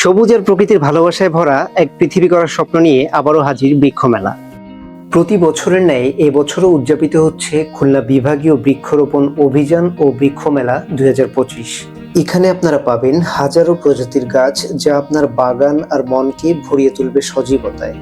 সবুজ আর প্রকৃতির ভালোবাসায় ভরা এক পৃথিবী করার স্বপ্ন নিয়ে আবারও হাজির বৃক্ষ মেলা। প্রতি বছরের ন্যায় এবছরও উদযাপিত হচ্ছে খুলনা বিভাগীয় বৃক্ষরোপণ অভিযান ও বৃক্ষ মেলা 2025। এখানে আপনারা পাবেন হাজারো প্রজাতির গাছ, যা আপনার বাগান আর মনকে ভরিয়ে তুলবে সজীবতায়।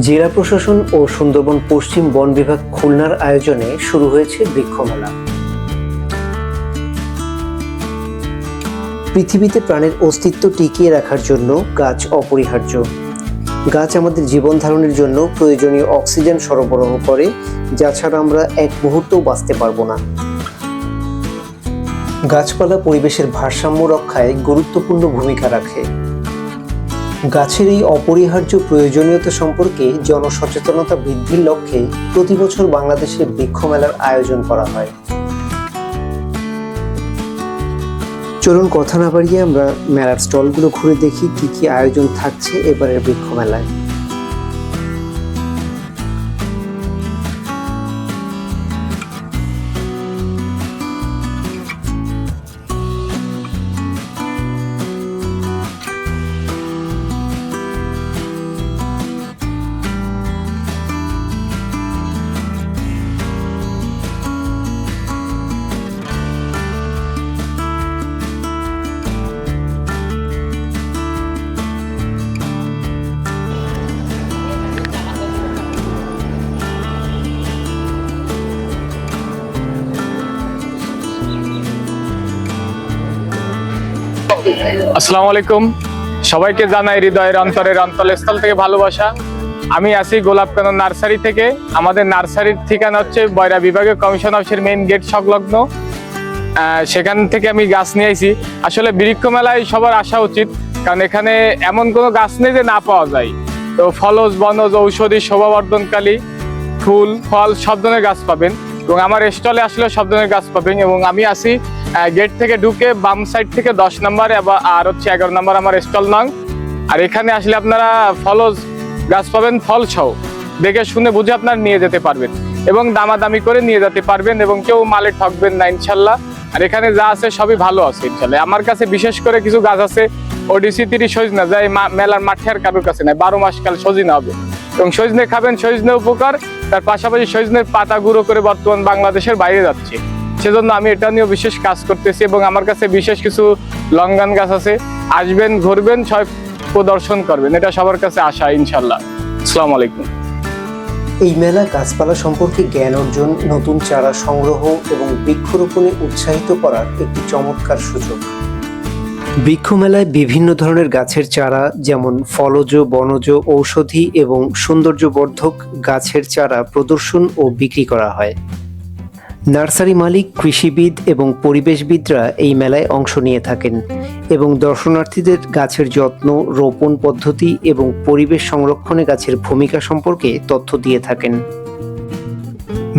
জেলা প্রশাসন ও সুন্দরবন পশ্চিম বন বিভাগ খুলনার আয়োজনে শুরু হয়েছে বৃক্ষ মেলা। পৃথিবীতে প্রাণের অস্তিত্ব টিকিয়ে রাখার জন্য গাছ অপরিহার্য। গাছ আমাদের জীবন ধারণের জন্য প্রয়োজনীয় অক্সিজেন সরবরাহ করে, যা ছাড়া আমরা এক মুহূর্তও বাঁচতে পারবো না। গাছপালা পরিবেশের ভারসাম্য রক্ষায় গুরুত্বপূর্ণ ভূমিকা রাখে। গাছের এই অপরিহার্য প্রয়োজনীয়তা সম্পর্কে জনসচেতনতা বৃদ্ধির লক্ষ্যে প্রতি বছর বাংলাদেশে বৃক্ষ মেলার আয়োজন করা হয়। চলুন কথা না বাড়িয়ে আমরা মেলার স্টলগুলো ঘুরে দেখি কি কি আয়োজন থাকছে এবারের বৃক্ষ মেলায়। আসসালামু আলাইকুম, সবাইকে জানাই হৃদয়ের অন্তরের অন্তঃস্থল থেকে ভালোবাসা। আমি আছি গোলাপকানন নার্সারি থেকে। আমাদের নার্সারির ঠিকানা হচ্ছে বয়রা বিভাগীয় কমিশন অফিসের মেইন গেট সংলগ্ন। সেখান থেকে আমি গাছ নিয়ে আইছি। আসলে বৃক্ষ মেলায় সবার আসা উচিত, কারণ এখানে এমন কোনো গাছ নেই যে না পাওয়া যায়। তো ফলজ, বনজ, ঔষধি, শোভাবর্ধনকারী, ফুল, ফল সব ধরনের গাছ পাবেন, এবং আমার স্টলে আসলে সব ধরনের গাছ পাবেন। এবং আমি আছি গেট থেকে ঢুকে বাম সাইড থেকে 10 নম্বর আর হচ্ছে 11 নম্বর আমার স্টল নং। আর এখানে আসলে আপনারা ফলজ গাছ পাবেন, ফল সহ দেখে শুনে বুঝে আপনারা নিয়ে যেতে পারবেন এবং দামাদামি করে নিয়ে যেতে পারবেন, এবং কেউ মালে ঠকবেন না ইনশাল্লাহ। আর এখানে যা আছে সবই ভালো আছে ইনশাল্লাহ। আমার কাছে বিশেষ করে কিছু গাছ আছে ওডিসি 30 সজনা, যা মেলার মাঠে আর কারোর কাছে নাই। 12 মাস কাল সজনে হবে, এবং সজনে খাবেন, সজনে উপকার। তার পাশাপাশি সজনের পাতা গুঁড়ো করে বর্তমান বাংলাদেশের বাইরে যাচ্ছে, সেজন্য আমি এটা নিয়েও বিশেষ কাজ করতেছি। এবং আমার কাছে বিশেষ কিছু লঙ্গান গাছ আছে, আসবেন, ঘুরবেন, সব প্রদর্শন করবেন, এটা সবার কাছে আশা ইনশাল্লাহ। আসসালামু আলাইকুম। এই মেলা গাছপালা সম্পর্কে জ্ঞান অর্জন, নতুন চারা সংগ্রহ এবং বৃক্ষরোপণে উৎসাহিত করার একটি চমৎকার সুযোগ। বৃক্ষ মেলায় বিভিন্ন ধরনের গাছের চারা, যেমন ফলজ, বনজ, ঔষধি এবং সৌন্দর্যবর্ধক গাছের চারা প্রদর্শন ও বিক্রি করা হয়। নার্সারি মালিক, কৃষিবিদ এবং পরিবেশবিদরা এই মেলায় অংশ নিয়ে থাকেন এবং দর্শনার্থীদের গাছের যত্ন, রোপণ পদ্ধতি এবং পরিবেশ সংরক্ষণে গাছের ভূমিকা সম্পর্কে তথ্য দিয়ে থাকেন।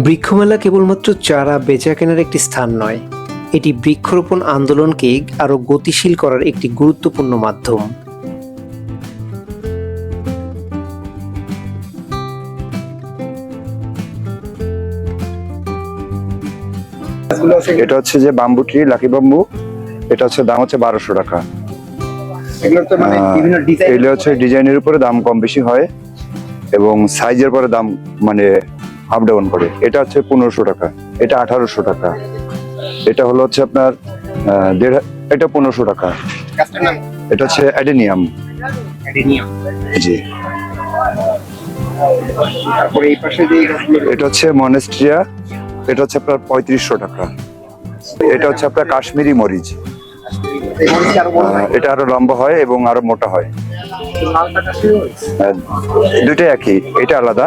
বৃক্ষমেলা কেবলমাত্র চারা বেচাকেনার একটি স্থান নয়, এটি বৃক্ষরোপণ আন্দোলনকে আরও গতিশীল করার একটি গুরুত্বপূর্ণ মাধ্যম। এটা হচ্ছে যে বাম্বু ট্রি, লাকি বাম্বু। এটা হচ্ছে দাম হচ্ছে 1200 টাকা। এগুলো হচ্ছে ডিজাইনের উপরে দাম কম বেশি হয় এবং সাইজের পরে দাম মানে আপ ডাউন করে। এটা হচ্ছে 1500 টাকা, এটা 1800 টাকা, এটা হলো হচ্ছে আপনার এটা 1500 টাকা। এটা হচ্ছে অ্যাডেনিয়াম। জি। এটা হচ্ছে মনেস্ট্রিয়া, এটা হচ্ছে আপনার 3500 টাকা। এটা হচ্ছে আপনার কাশ্মীরি মরিচ, এটা আরো লম্বা হয় এবং আরো মোটা হয়। দুইটাই একই, এটা আলাদা।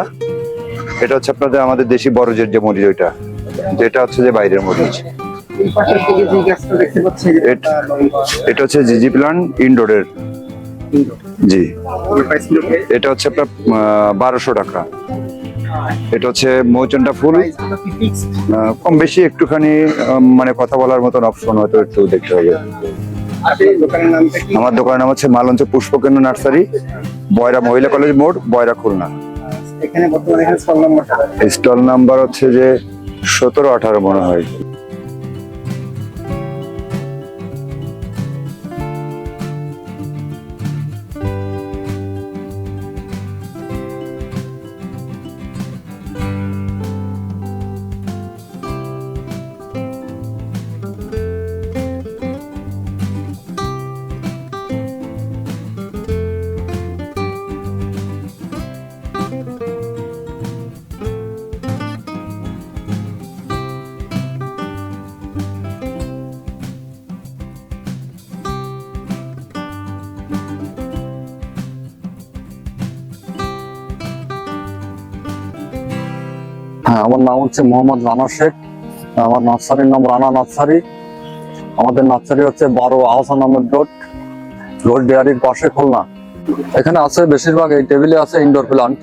এটা হচ্ছে আপনাদের আমাদের দেশি বড়জের যে মরিচ, ওইটা। এটা হচ্ছে যে বাইরের মরিচ। এটা হচ্ছে জিজি প্লান্ট ইনডোরের। জি। এটা হচ্ছে আপনার 1200 টাকা। এটা হচ্ছে মৌচন্ডা ফুল, কম বেশি একটুখানি মানে কথা বলার মতন অপশন হয়তো একটু দেখতে হবে। আপনার দোকানের নামটা কি? আমার দোকানের নাম হচ্ছে মালঞ্চ পুষ্পকেন্দ্র নার্সারি, বয়রা মহিলা কলেজ মোড়, বয়রা, খুলনা। এখানে বর্তমানে এখানে স্টল নাম্বারটা স্টল নাম্বার হচ্ছে যে 17-18 মনে হয়। হ্যাঁ, আমার নাম হচ্ছে মোহাম্মদ রানা শেখ। আমার নার্সারির নাম রানা নার্সারি। আমাদের নার্সারি হচ্ছে 12 আহসান আহমেদ রোড ডেয়ারির পাশে, খুলনা। এখানে আছে বেশিরভাগ, এই টেবিলে আছে ইনডোর প্লান্ট,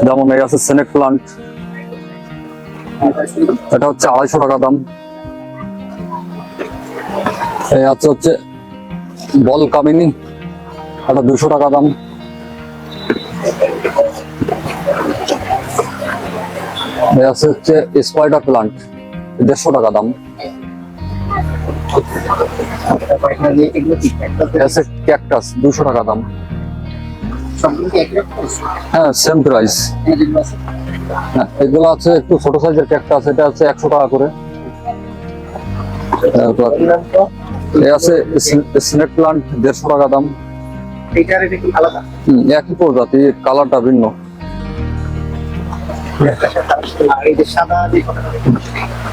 যেমন এই আছে স্নেক প্লান্ট, এটা হচ্ছে 250 টাকা দাম। এই আছে হচ্ছে বল কামিনী, এটা 200 টাকা দাম। এই আছে হচ্ছে স্পাইডার প্লান্ট, 150 টাকা দাম। আছে ক্যাকটাস, 200 টাকা দাম। হ্যাঁ, সেম প্রাইস। হ্যাঁ, এগুলো আছে একটু ছোট সাইজের ক্যাকটাস, এটা আছে 100 টাকা করে। এই আছে স্নেক প্লান্ট, 150 টাকা দাম। একই প্রজাতি, কালারটা ভিন্ন।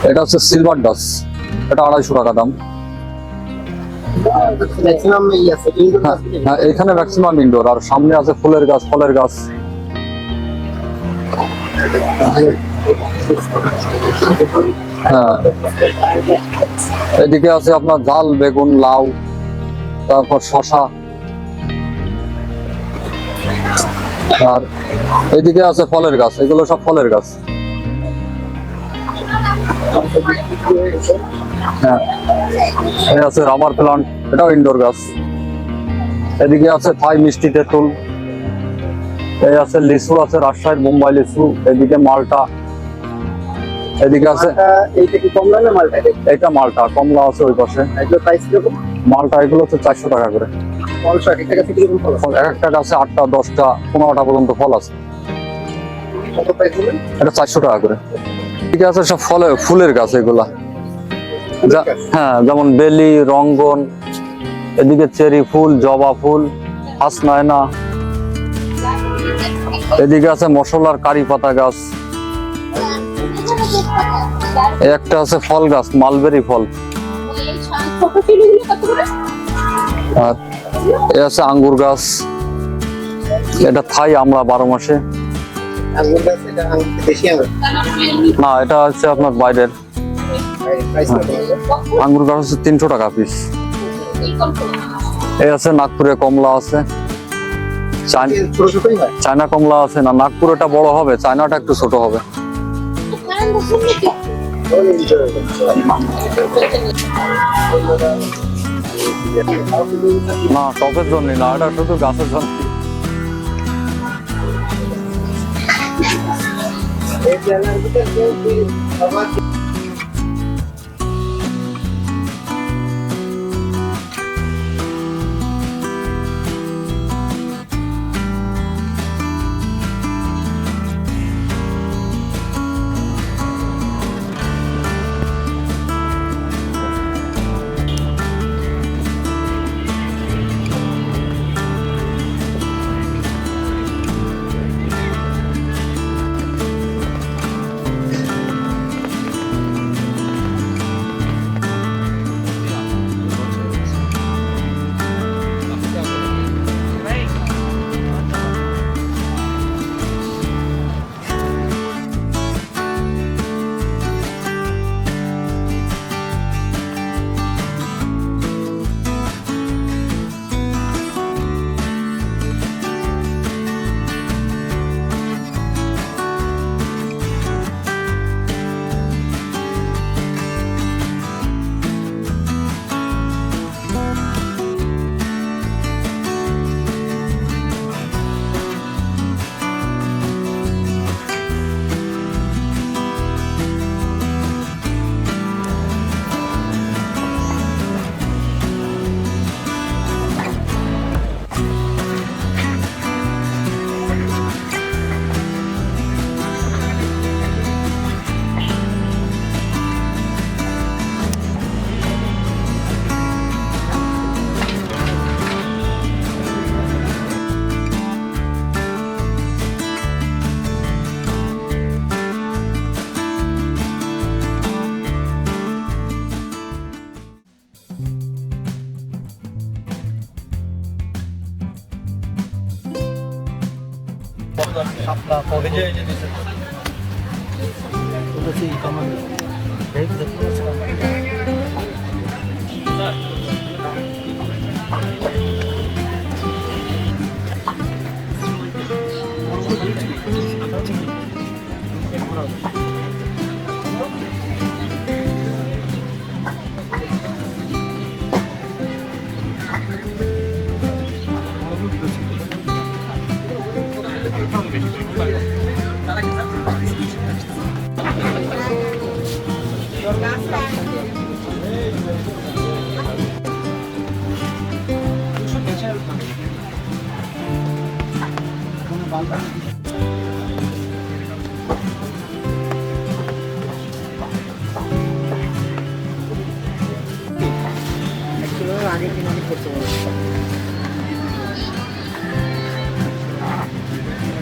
এটা হচ্ছে সিলভার ডাস, এটা 250 টাকা দাম। হ্যাঁ, এখানে ম্যাক্সিমাম ইনডোর, আর সামনে আছে ফুলের গাছ, ফলের গাছ। হ্যাঁ, এদিকে আছে আপনার ঝাল বেগুন, লাউ, তারপর শসা। আর এদিকে আছে ফলের গাছ, এগুলো সব ফলের গাছ। হ্যাঁ, এই আছে রাবার প্লান্ট, এটাও ইনডোর গাছ। এদিকে আছে থাই মিষ্টি তেঁতুল। এই আছে লিচু, আছে রাজশাহীর বোম্বাই লিচু। এদিকে মালটা। এদিকে আছে এটা মালটা, কমলা আছে ওই পাশে। মালটা এগুলো হচ্ছে 400 টাকা করে। ফল এক একটা গাছে 8টা, 10টা, 15টা পর্যন্ত ফল আছে। এটা 400 টাকা করে। ঠিক আছে, সব ফুলের গাছ এগুলা। হ্যাঁ, যেমন বেলি, রঙ্গন, এদিকে চেরি ফুল, জবা ফুল, হাসনায়না। এদিকে আছে মশলার কারি পাতা গাছ। একটা আছে ফল গাছ, মালবেরি ফল। আর এ আছে আঙ্গুর গাছ, এটা থাই আমরা 12 মাসে। না, এটা হচ্ছে আপনার বাইরের। আঙ্গুর গাছ হচ্ছে 300 টাকা পিস। এই আছে নাগপুরে কমলা আছে, চায়না কমলা আছে। না, নাগপুরেটা বড় হবে, চায়নাটা একটু ছোট হবে। না, টপের জন্য না, এটা শুধু গাছের জন্য।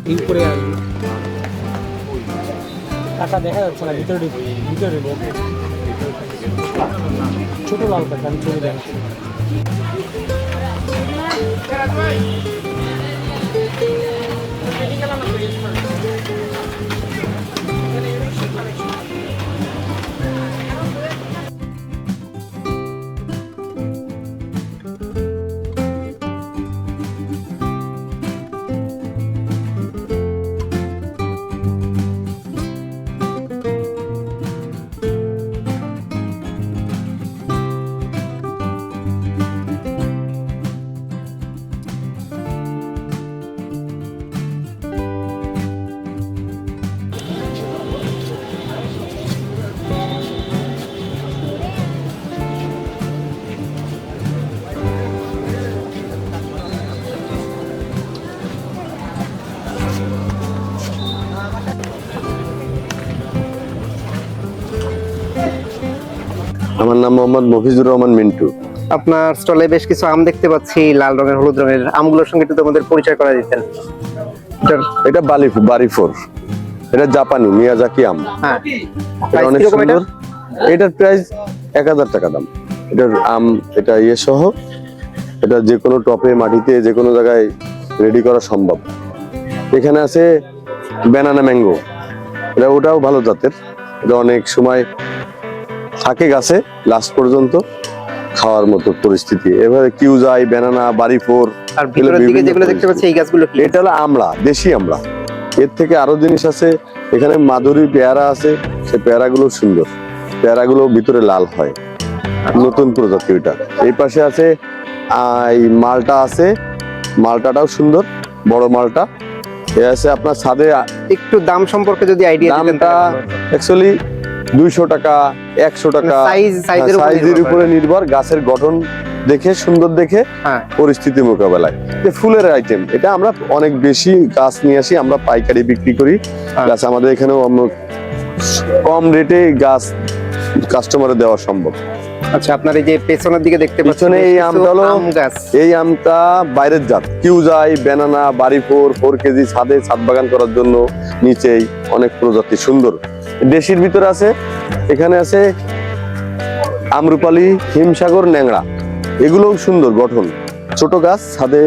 এই উপরে আসবে টাকা দেখা যাচ্ছে না, ভিতরে ভিতরে ছোট লাল টাকা আমি চলে যাচ্ছি। আমার নাম মোহাম্মদ মফিজুর রহমান মিন্টু। আপনার স্টলে বেশ কিছু আম দেখতে পাচ্ছি, লাল রঙের, হলুদ রঙের। আমগুলোর সঙ্গে একটু তোমাদের পরিচয় করা দিতেন। এটা বারিফোর, এটা জাপানি মিয়াজাকি আম। হ্যাঁ, এটা প্রাইস অনেক কিরকম এটা? সুন্দর। এটার প্রাইস 1000 টাকা দাম। এটার আম, এটা সহ, এটা যে কোনো টপে মাটিতে যে কোনো জায়গায় রেডি করা সম্ভব। এখানে আছে ব্যানানা ম্যাঙ্গো, এটা ওটাও ভালো জাতের। এটা অনেক সময় থাকে গাছে লাস্ট পর্যন্ত খাওয়ার মতো পরিস্থিতি। এভাবে কিউজাই, ব্যানানা, বারিফোর। আর ভিতরের দিকে বিভিন্ন যেগুলো দেখতে পাচ্ছি এই গাছগুলো কি? এটা হলো আমলা, দেশি আমলা। এর থেকে আরো জিনিস আছে, এখানে মাধুরী পেয়ারা আছে, সেই পেয়ারাগুলো সুন্দর, পেয়ারাগুলো ভিতরে লাল হয়, নতুন প্রজাতি ওইটা। এই পাশে আছে এই মালটা আছে, মালটাটাও সুন্দর, বড় মালটা। এ আছে আপনার ছাদে। একটু দাম সম্পর্কে যদি আইডিয়া দিতেন। দামটা অ্যাকচুয়ালি 200 টাকা, 100 টাকা, সাইজের উপরে নির্ভর, গাছের গঠন দেখে, সুন্দর দেখে, হ্যাঁ, পরিস্থিতি মোকাবেলায়। যে ফুলের আইটেম, এটা আমরা অনেক বেশি গাছ নিয়ে আসি, আমরা পাইকারি বিক্রি করি। গাছ আমাদের এখানেও কম রেটে গাছ কাস্টমারে দেওয়া সম্ভব। আচ্ছা, আপনার এই যে পেছনের দিকে দেখতে পাচ্ছি পিছনে এই আমটা হলো, আম গাছ। এই আমটা বাইরের জাত, কিউজাই, ব্যানানা, বারিফোর, 4 কেজি ছাদে ছাদ বাগান করার জন্য। নিচেই অনেক প্রজাতি সুন্দর দেশির ভিতরে আছে। এখানে আছে আমরুপালি, হিমসাগর, ন্যাংরা, এগুলোও সুন্দর গঠন, ছোট গাছ, ছাদে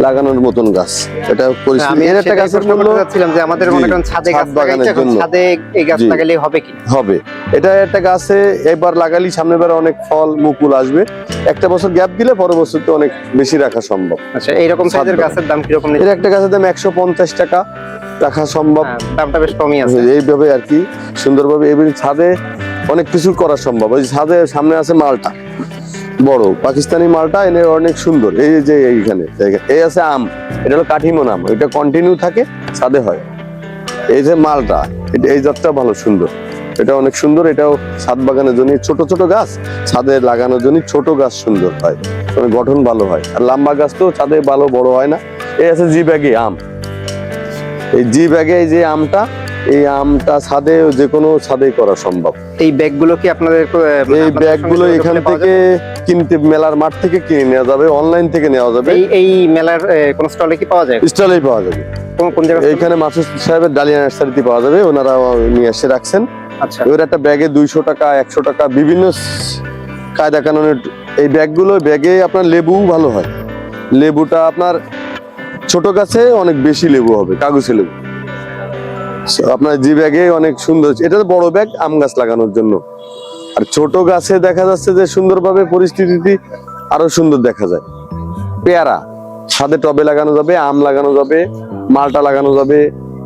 লাগানোর মতন গাছ। এটা আমি এর একটা গাছের মূল্য চাচ্ছিলাম যে আমাদের মনে করেন ছাদে গাছ লাগাইছে, এখন ছাদে এই গাছ লাগাইলে হবে কি? হবে। এটা একটা গাছে একবার লাগালি সামনের বার অনেক ফল মুকুল আসবে। একটা বছর গ্যাপ দিলে পরের বছর তো অনেক বেশি রাখা সম্ভব। আচ্ছা, এইরকম সাইজের গাছের দাম কিরকম? এর একটা গাছের দাম 150 টাকা রাখা সম্ভব। দামটা বেশ কমই আছে। এইভাবে আর কি সুন্দরভাবে এবার ছাদে অনেক কিছু করা সম্ভব। ওই ছাদে সামনে আছে মালটা, বড় পাকিস্তানি মালটা, এনে অনেক সুন্দর। এই যে এইখানে এই আছে আম, এটা হলো কাঠিমন আম, এটা কন্টিনিউ থাকে, ছাদে হয়। এই যে মালটা, এই জাতটা ভালো সুন্দর, এটা অনেক সুন্দর। এটাও ছাদ বাগানের জন্য, ছোট ছোট গাছ ছাদে লাগানোর জন্য, ছোট গাছ সুন্দর হয়, মানে গঠন ভালো হয়। আর লম্বা গাছ তো ছাদে ভালো বড় হয় না। এই আছে জি ব্যাগে আম, এই জি ব্যাগে এই যে আমটা, এই আমটা ছাদে যে কোনো ছাদে করা সম্ভব। এই ব্যাগগুলো কি আপনাদের? এই ব্যাগগুলো এখান থেকে কিনতে, মেলার মাঠ থেকে কিনে নেওয়া যাবে, অনলাইন থেকে নেওয়া যাবে। এই মেলার কোন স্টলে কি পাওয়া যায়? স্টলেই পাওয়া যাবে। কোন জায়গায়? এইখানে মাসুদ সাহেবের ডালিয়া নার্সারিতে পাওয়া যাবে, ওনারা নিয়ে এসে রাখছেন। আচ্ছা, এবার একটা ব্যাগে 200 টাকা, 100 টাকা, বিভিন্ন কায়দা কানুনের এই ব্যাগগুলো। ব্যাগে আপনার লেবু ভালো হয়, লেবুটা আপনার ছোট গাছে অনেক বেশি লেবু হবে, কাগজে লেবু। আপনার জি ব্যাগে অনেক সুন্দর, এটা তো বড় ব্যাগ আম গাছ লাগানোর জন্য। আর ছোট গাছে দেখা যাচ্ছে যে সুন্দরভাবে পরিস্থিতি আরো সুন্দর দেখা যায়। পেয়ারা ছাদে টবে লাগানো যাবে, আম লাগানো যাবে, মালটা লাগানো যাবে।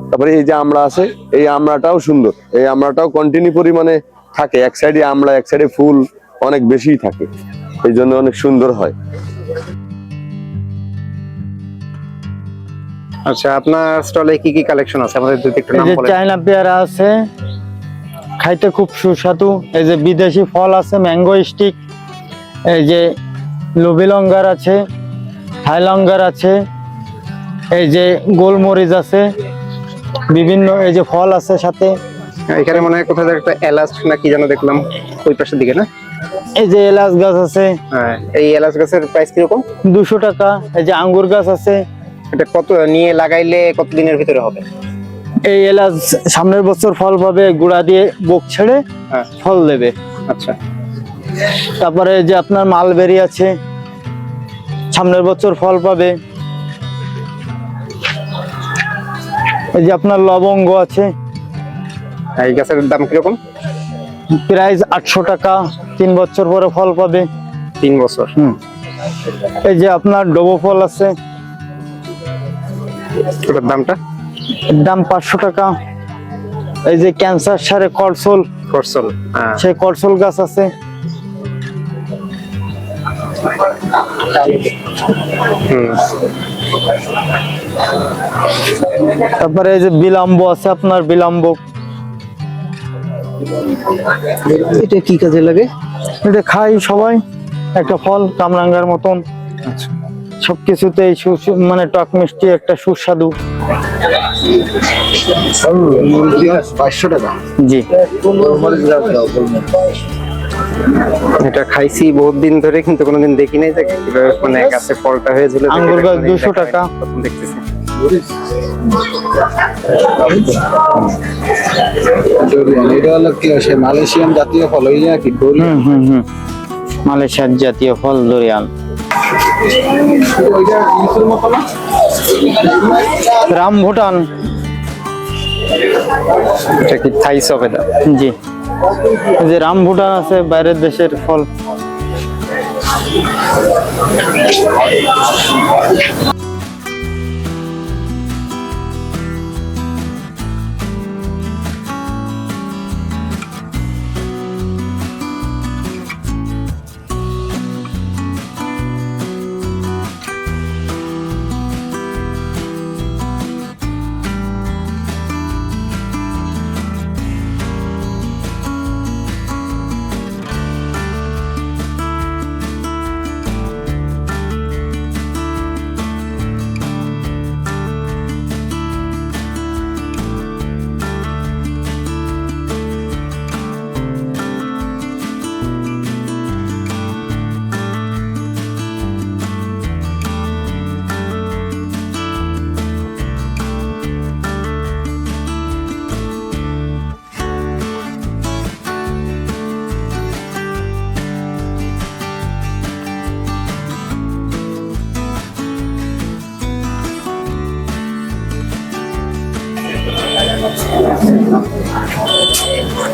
তারপরে এই যে আমড়া আছে, এই আমড়াটাও সুন্দর, এই আমড়াটাও কন্টিনিউ পরিমাণে থাকে। এক সাইডে আমড়া, এক সাইডে ফুল অনেক বেশি থাকে, এই জন্য অনেক সুন্দর হয়। আচ্ছা, আপনার স্টলে কি কি কালেকশন আছে আমাদের যদি একটু এই নাম যে বলেন। চায়না পেয়ারা আছে, খাইতে খুব সুস্বাদু। এই যে বিদেশি ফল আছে, ম্যাঙ্গো স্টিক। এই যে লুবি লঙ্গার আছে, থাই লঙ্গার আছে, এই যে গোলমরিচ আছে, বিভিন্ন এই যে ফল আছে সাথে। এখানে মনে হয় কোথাও যেন একটা এলাচ না কি যেন দেখলাম ওই পাশের দিকে, না? এই যে এলাচ গাছ আছে হ্যাঁ, এই এলাচ গাছের প্রাইস কিরকম? 200 টাকা। এই যে আঙ্গুর গাছ আছে। এটা কত নিয়ে লাগাইলে কত দিনের ভিতরে হবে? এই এলাচ সামনের বছর ফল পাবে, গুড়া দিয়ে বোক ছেড়ে হ্যাঁ। ফল দেবে। আচ্ছা, তারপরে এই যে আপনার মালবেরি আছে, সামনের বছর ফল পাবে। এই যে আপনার লবঙ্গ আছে, এই গাছের দাম কিরকম? প্রাইস 800 টাকা, 3 বছর পরে ফল পাবে। 3 বছর। এই যে আপনার ডোবো ফল আছে, ওটার দামটা? দাম 500 টাকা। এই যে ক্যান্সার সারে করসল, করসল। হ্যাঁ, সেই করসল গাছ আছে। তারপরে এই যে বিলাম্ব আছে আপনার, বিলাম্ব। এটা কি কাজে লাগে? এটা খাই সবাই, একটা ফল কামরাঙ্গার মতন। সবকিছুতে মানে টক মিষ্টি, একটা সুস্বাদু। 500 টাকা। জি, এটা খাইছি বহুত দিন ধরে, কিন্তু কোনোদিন দেখি নাই যে কিভাবে মানে গাছে ফলটা হয়েছিল। আঙ্গুর গাছ 200 টাকা। প্রথম দেখতেছি। এটা হলো কি সে মালয়েশিয়ান জাতীয় ফল, ওই কি ডোরিয়ান। মালয়েশিয়ার জাতীয় ফল ডোরিয়ান। ওইটা লিচুর মতো না? রামভুটান। এটা কি থাই সবেদা? জি, এই যে রামভুটান আছে, বাইরের দেশের ফল।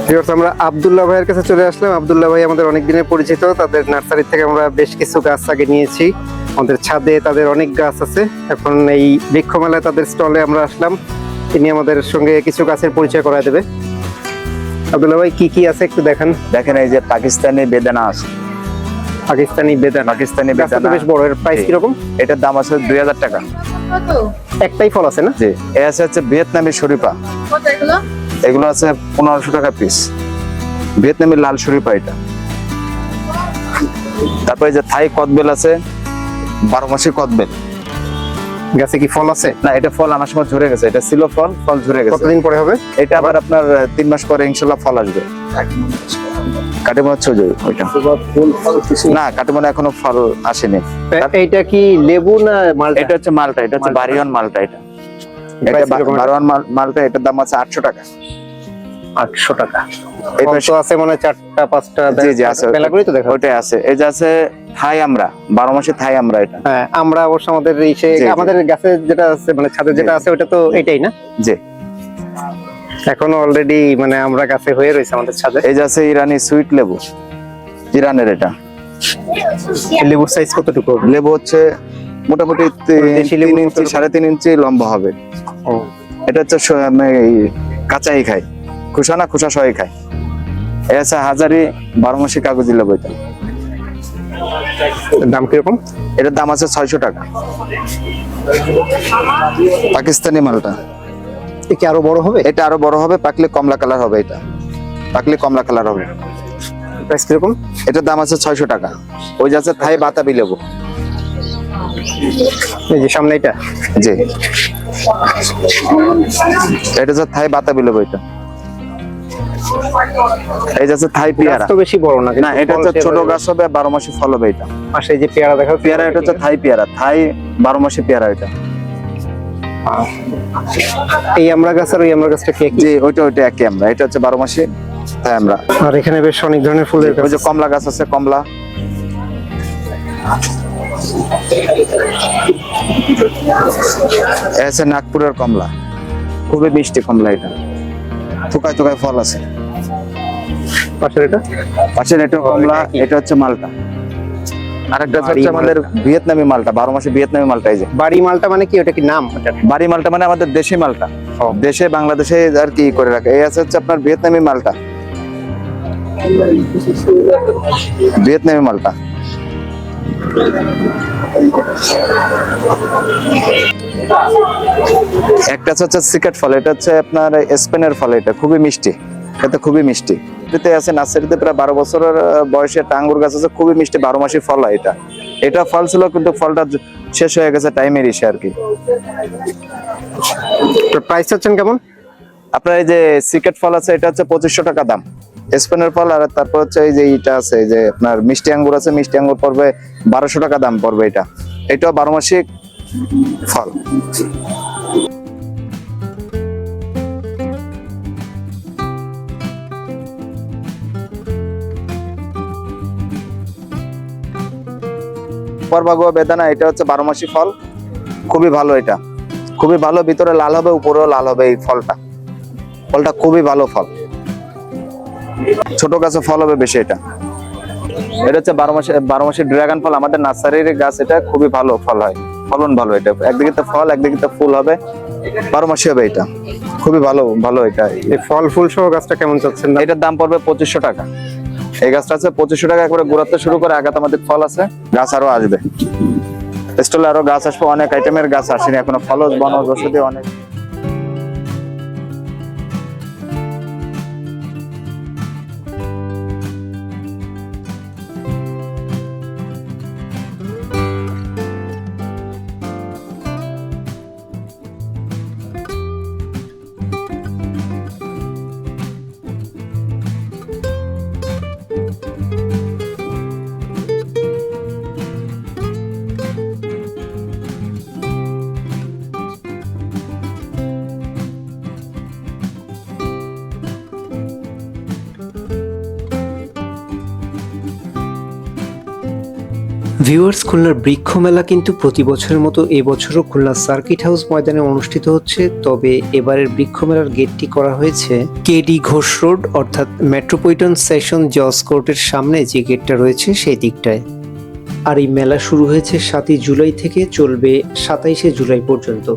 ভিউয়ার্স, আমরা আব্দুল্লাহ ভাইয়ের কাছে চলে আসলাম। আব্দুল্লাহ ভাই আমাদের অনেক দিনের পরিচিত। তাদের নার্সারি থেকে আমরা বেশ কিছু গাছ আগে নিয়েছি। আমাদের ছাদে তাদের অনেক গাছ আছে। এখন এই বৃক্ষ মেলায় তাদের স্টলে আমরা আসলাম। তিনি আমাদের সঙ্গে কিছু গাছের পরিচয় করায় দেবে। আব্দুল্লাহ ভাই, কি কি আছে একটু দেখান। দেখেন, এই যে পাকিস্তানি বেদানা আছে, পাকিস্তানি বেদানা। পাকিস্তানি গাছটা তো বেদানা বেশ বড়। এর প্রাইস জি। কিরকম? এটার দাম আছে 2000 টাকা। একটাই ফল আছে না? জি, এ আছে হচ্ছে ভিয়েতনামি শরীফা, এগুলো আছে 1500 টাকা পিস। ভিয়েতনামি লাল শরীফা এটা। তারপরে যে থাই কদবেল আছে, 12 মাসি কদবেল। গাছে কি ফল আছে? না, এটা ফল আমার সময় ঝরে গেছে, এটা ছিল ফল, ফল ঝরে গেছে। কতদিন পরে হবে? এটা আবার আপনার 3 মাস পরে ইনশাল্লাহ ফল আসবে। কাটিমন হচ্ছে যে ওইটা না, কাটিমন এখনো ফল আসেনি। এইটা কি লেবু না মালটা? এটা হচ্ছে মালটা, এটা হচ্ছে বারিয়ন মালটা। এটা Price কিরকম? বারিয়ন মালটা, এটার দাম আছে 800 টাকা। 800 টাকা। এই ফল পাশে তো আছে মনে হয় 4টা 5টা। জি জি আছে, মেলাগুলোই তো দেখা। ওইটাই আছে। এই যে আছে থাই আমরা, 12 মাসে থাই আমরা। এটা হ্যাঁ, আমরা অবশ্য আমাদের জি, জি। আমাদের গাছে যেটা আছে মানে ছাদে যেটা আছে ওটা তো এটাই না? জি। এখনো অলরেডি মানে আমরা কাছে হয়ে রয়েছে আমাদের ছাদে। এই যে আছে ইরানি সুইট লেবু, ইরানের এটা। লেবুর সাইজ কতটুকু হবে? লেবু হচ্ছে মোটামুটি দেশি লেবু 3 ইঞ্চি 3.5 ইঞ্চি লম্বা হবে। ও, এটা হচ্ছে কাঁচাই খায়, খোসা না খোসা সহই খায়। এই আছে হাজারি 12 মাসি কাগজি লেবু। এটা দাম কিরকম? এটার দাম আছে 600 টাকা। পাকিস্তানি মালটা, এ কি আরো বড় হবে? এটা আরো বড় হবে, পাকলে কমলা কালার হবে। এটা পাকলে কমলা কালার হবে। প্রাইস কিরকম? এটার দাম আছে 600 টাকা। ওই যে আছে থাই বাতাবি লেবু। এই যে সামনে এটা, জি, এটা হচ্ছে থাই বাতাবি লেবু। এটা এই যে আছে থাই পেয়ারা। গাছ তো বেশি বড় না, না, এটা হচ্ছে ছোট গাছ হবে, 12 মাসি ফল হবে। এটা পাশে এই যে পেয়ারা দেখা পেয়ারা, এটা হচ্ছে থাই পেয়ারা, থাই 12 মাসি পেয়ারা। এটা এই আমরা গাছ আর ওই আমরা গাছটা কি একই? জি, ওইটা একই আমরা। এটা হচ্ছে 12 মাসি তাই আমরা। আর এখানে বেশ অনেক ধরনের ফুলের গাছ ওই যে কমলা গাছ আছে, কমলা। এই আছে নাগপুরের কমলা, খুবই মিষ্টি কমলা। এটা থুকায় থুকায় ফল আছে। পাশের এটা পাশের এটা কমলা, এটা হচ্ছে মালটা। আরেকটা হচ্ছে আমাদের ভিয়েতনামি মালটা, 12 মাসে ভিয়েতনামি মালটা। এই যে বাড়ি মালটা মানে কি, ওটা কি নাম? বাড়ি মালটা মানে আমাদের দেশি মালটা, দেশে বাংলাদেশে আর কি করে রাখে। এই আছে হচ্ছে আপনার ভিয়েতনামি মালটা, ভিয়েতনামি মালটা। একটা হচ্ছে সিকেট ফল, এটা হচ্ছে আপনার স্পেনের ফল। এটা খুবই মিষ্টি, এটা খুবই মিষ্টি। এটাতে আছে নার্সারিতে প্রায় 12 বছরের বয়সে একটা আঙ্গুর গাছ আছে, খুবই মিষ্টি, 12 মাসি ফল হয়। এটা ফল ছিল কিন্তু ফলটা শেষ হয়ে গেছে টাইমের ইসে আর কি। তো প্রাইস চাচ্ছেন কেমন? আপনার এই যে সিকেট ফল আছে, এটা হচ্ছে 2500 টাকা দাম, স্পেনের ফল। আর তারপর হচ্ছে এই যে এটা আছে, এই যে আপনার মিষ্টি আঙ্গুর আছে, মিষ্টি আঙ্গুর পড়বে 1200 টাকা দাম পড়বে। এটাও 12 মাসিক ফল। পরবাগুয়া বেদানা, এটা হচ্ছে 12 মাসি ফল, খুবই ভালো। এটা খুবই ভালো, ভিতরে লাল হবে, উপরেও লাল হবে। এই ফলটা খুবই ভালো ফল, ছোট গাছে ফল হবে বেশি। এটা হচ্ছে 12 মাসে ড্রাগন ফল, আমাদের নার্সারির গাছ। এটা খুবই ভালো ফল হয়, ফলন ভালো। এটা একদিকে তো ফল, একদিকে তো ফুল হবে, 12 মাসি হবে। এটা খুবই ভালো। এটা এই ফল ফুল সহ গাছটা কেমন চাচ্ছেন? এটার দাম পড়বে 2500 টাকা। এই গাছটা আছে 2500 টাকা, একবারে গোড়াতে শুরু করে আগাতে আমাদের ফল আছে, গাছ আরো আসবে। স্টলে আরো গাছ আসবে, অনেক আইটেমের গাছ আসেনি এখনো, ফলজ বনজ ওষুধি অনেক। ভিউয়ার্স, খুলনার বৃক্ষ মেলা কিন্তু প্রতি বছরের মতো এবছরও খুলনা সার্কিট হাউস ময়দানে অনুষ্ঠিত হচ্ছে। তবে এবারের বৃক্ষ মেলার গেটটি করা হয়েছে কেডি ঘোষ রোড, অর্থাৎ মেট্রোপলিটন সেশন জজ কোর্টের সামনে যে গেটটা রয়েছে সেই দিকটায়। আর এই মেলা শুরু হয়েছে 7ই জুলাই থেকে, চলবে 27শে জুলাই পর্যন্ত।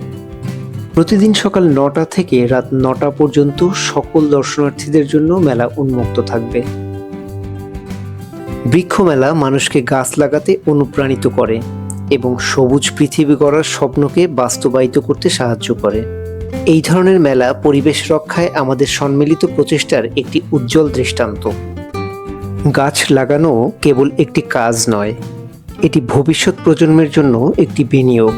প্রতিদিন সকাল 9টা থেকে রাত 9টা পর্যন্ত সকল দর্শনার্থীদের জন্য মেলা উন্মুক্ত থাকবে। বৃক্ষ মেলা মানুষকে গাছ লাগাতে অনুপ্রাণিত করে এবং সবুজ পৃথিবী গড়ার স্বপ্নকে বাস্তবায়িত করতে সাহায্য করে। এই ধরনের মেলা পরিবেশ রক্ষায় আমাদের সম্মিলিত প্রচেষ্টার একটি উজ্জ্বল দৃষ্টান্ত। গাছ লাগানো কেবল একটি কাজ নয়, এটি ভবিষ্যৎ প্রজন্মের জন্য একটি বিনিয়োগ।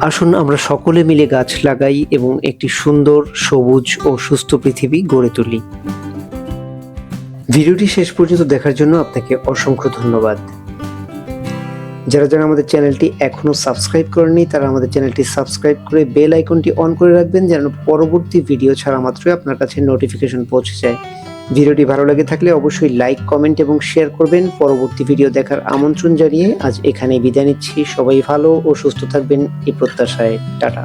আসুন আমরা সকলে মিলে গাছ লাগাই এবং একটি সুন্দর, সবুজ ও সুস্থ পৃথিবী গড়ে তুলি। ভিডিওটি শেষ পর্যন্ত দেখার জন্য আপনাকে অসংখ্য ধন্যবাদ। যারা আমাদের চ্যানেলটি এখনো সাবস্ক্রাইব করেননি তারা আমাদের চ্যানেলটি সাবস্ক্রাইব করে বেল আইকনটি অন করে রাখবেন, যেন পরবর্তী ভিডিও ছাড়া মাত্রই আপনার কাছে নোটিফিকেশন পৌঁছে যায়। ভিডিওটি ভালো লেগে থাকলে অবশ্যই লাইক, কমেন্ট এবং শেয়ার করবেন। পরবর্তী ভিডিও দেখার আমন্ত্রণ জানিয়ে আজ এখানেই বিদায় নিচ্ছি। সবাই ভালো ও সুস্থ থাকবেন এই প্রত্যাশায়। টাটা।